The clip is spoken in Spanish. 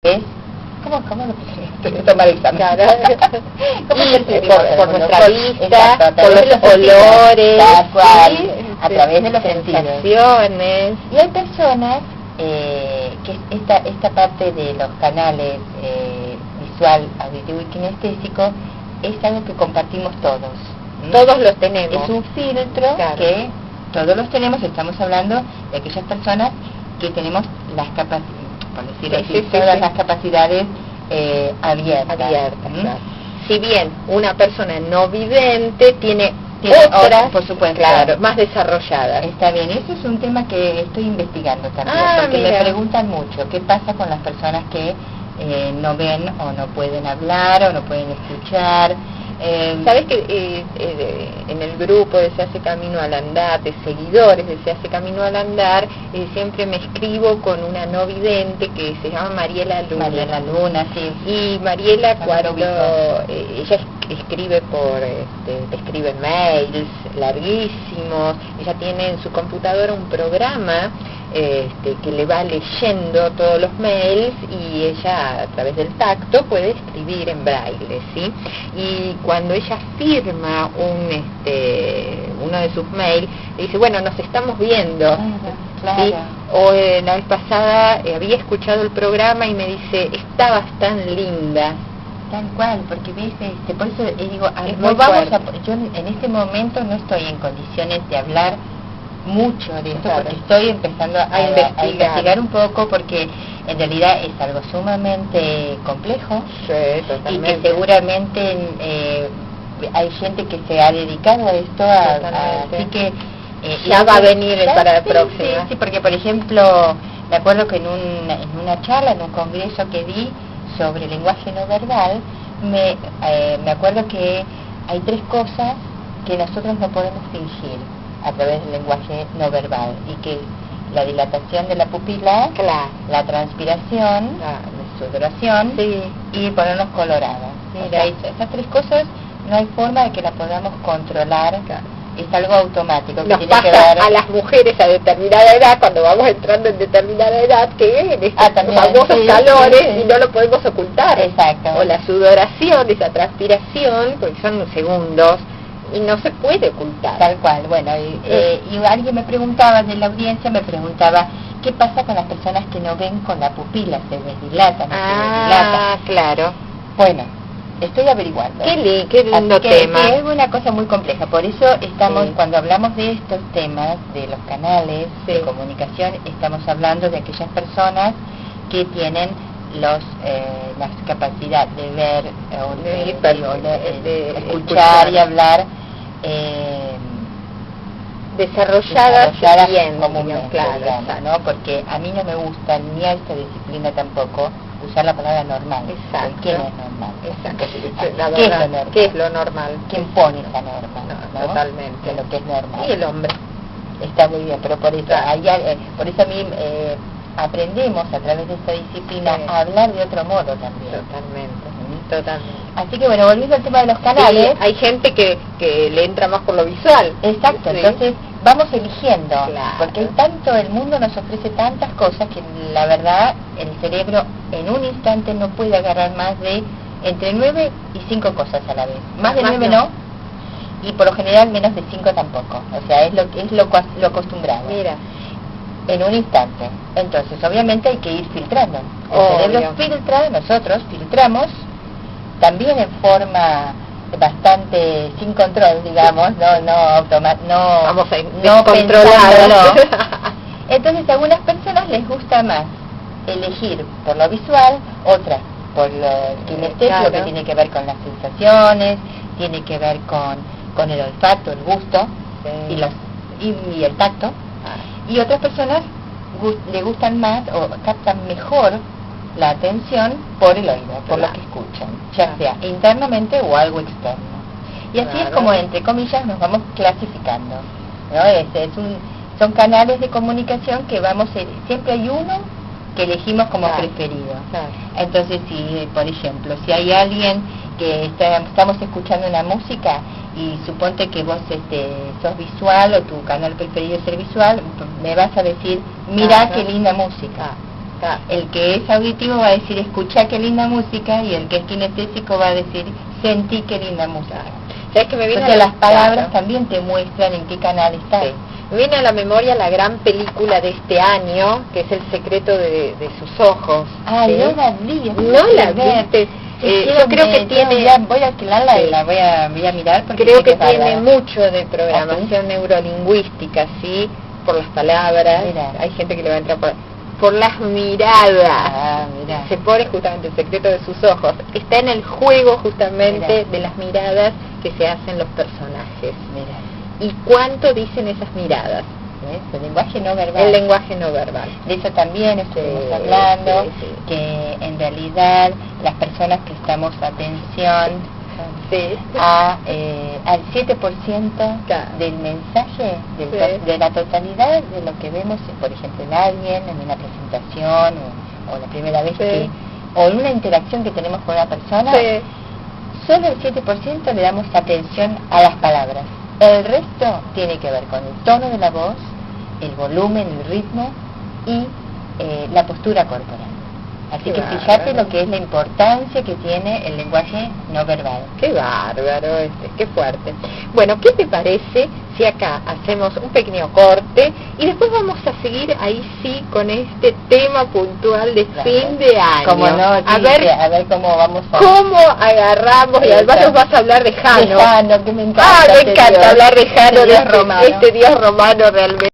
es ¿cómo lo puedo tomar el examen? Claro. ¿Cómo por nuestra vista, exacto, por los olores, tal cual, ¿sí? A través de los sensaciones. Y hay personas que esta parte de los canales visual, auditivo y kinestésico es algo que compartimos todos. Todos los tenemos. Es un filtro que todos los tenemos. Estamos hablando de aquellas personas que tenemos las capacidades, por decirlo así, todas las capacidades abiertas. Claro. Si bien una persona no vidente tiene otras, por supuesto, claro, más desarrolladas. Está bien, eso es un tema que estoy investigando también, porque me preguntan mucho qué pasa con las personas que no ven o no pueden hablar o no pueden escuchar. Sabes que en el grupo de Se Hace Camino al Andar, de seguidores de Se Hace Camino al Andar, siempre me escribo con una no vidente que se llama Mariela Luna. Mariela Luna, sí. Y Mariela, cuando ella escribe escribe mails larguísimos, ella tiene en su computadora un programa que le va leyendo todos los mails, y ella a través del tacto puede escribir en braille, ¿sí? Y cuando ella firma uno de sus mails, le dice, bueno, nos estamos viendo. Claro. ¿Sí? O la vez pasada había escuchado el programa y me dice, estabas tan linda. Tal cual, porque ves, por eso digo, yo en este momento no estoy en condiciones de hablar mucho de esto, porque estoy empezando a investigar un poco, porque en realidad es algo sumamente complejo, y que seguramente hay gente que se ha dedicado a esto, así que ya va a venir para la próxima. Sí, porque por ejemplo, me acuerdo que en una charla, en un congreso que di sobre lenguaje no verbal, me acuerdo que hay 3 cosas que nosotros no podemos fingir a través del lenguaje no verbal, y que la dilatación de la pupila, la transpiración, la sudoración, y ponernos coloradas. Esas 3 cosas no hay forma de que las podamos controlar. Es algo automático. Nos pasa que ver a las mujeres a determinada edad, cuando vamos entrando en determinada edad, que en estos famosos calores, y no lo podemos ocultar. Exacto. O la sudoración, esa transpiración, porque son segundos, y no se puede ocultar. Tal cual. Bueno, y alguien me preguntaba, de la audiencia me preguntaba, ¿qué pasa con las personas que no ven con la pupila? Se desdilatan. Claro. Bueno, estoy averiguando. Qué lindo tema. Es una cosa muy compleja, por eso estamos, cuando hablamos de estos temas, de los canales de comunicación, estamos hablando de aquellas personas que tienen las capacidades de ver, de escuchar y hablar, desarrolladas bien, comúnmente, digamos, ¿no? Porque a mí no me gusta, ni a esta disciplina tampoco, usar la palabra normal. Exacto. ¿Qué no es normal? Exacto. ¿Qué es lo normal? ¿Quién pone esa norma? No, totalmente. De lo que es normal. Y el hombre. Está muy bien, pero por eso, por eso a mí aprendemos a través de esta disciplina a hablar de otro modo también. Totalmente. Así que bueno, volviendo al tema de los canales. Hay gente que le entra más por lo visual. Exacto, entonces vamos eligiendo, porque hay tanto, el mundo nos ofrece tantas cosas que la verdad el cerebro en un instante no puede agarrar más de entre 9 y 5 cosas a la vez. Más de 9 no, y por lo general menos de 5 tampoco. O sea, es lo acostumbrado. Mira. En un instante. Entonces, obviamente hay que ir filtrando. El cerebro filtra, nosotros filtramos, también en forma bastante sin control, digamos, no controlándolo. Entonces a algunas personas les gusta más elegir por lo visual, otras por lo kinestésico, que tiene que ver con las sensaciones, tiene que ver con el olfato, el gusto, y el tacto, y otras personas le gustan más o captan mejor la atención por el oído, por lo que escuchan, ya sea internamente o algo externo. Y así es como, entre comillas, nos vamos clasificando, ¿no? Son canales de comunicación que siempre hay uno que elegimos como preferido. Entonces, si, por ejemplo, si hay alguien que estamos escuchando una música, y suponte que vos sos visual, o tu canal preferido es ser visual, me vas a decir, mira qué linda música. Claro. El que es auditivo va a decir escucha qué linda música, y el que es kinestésico va a decir sentí qué linda música. ¿Sabes que me viene Porque las palabras claro. también te muestran en qué canal estás. Sí. Me viene a la memoria la gran película de este año, que es El secreto de sus ojos. Ah, ¿sí? no la vi. ¿No la viste? Yo creo que tiene... voy a alquilarla y la voy a mirar porque creo sé que es tiene bárbara. mucho de programación neurolingüística, ¿sí? Por las palabras. Mira. Hay gente que le va a entrar por las miradas. Ah, mira. Se pone justamente El secreto de sus ojos. Está en el juego justamente Mira. de las miradas que se hacen los personajes. Mira. ¿Y cuánto dicen esas miradas? ¿Ves? El lenguaje no verbal. El lenguaje no verbal. De eso también estuvimos Sí, hablando, sí, sí. que en realidad las personas prestamos atención Sí. al 7% Claro. del mensaje, Sí. de la totalidad de lo que vemos, por ejemplo, en alguien, en una presentación, o la primera vez Sí. o en una interacción que tenemos con una persona. Sí. Solo el 7% le damos atención a las palabras. El resto tiene que ver con el tono de la voz, el volumen, el ritmo y la postura corporal. Así Qué que bárbaro. fíjate lo que es la importancia que tiene el lenguaje no verbal. Qué bárbaro, qué fuerte. Bueno, ¿qué te parece si acá hacemos un pequeño corte y después vamos a seguir ahí sí con este tema puntual de Claro. fin de año? Como no, a ver cómo vamos a... cómo agarramos, y además nos vas a hablar de Jano. De Jano, que me encanta. Ah, me este encanta Dios, hablar de Jano, este de Dios romano. este Dios romano realmente.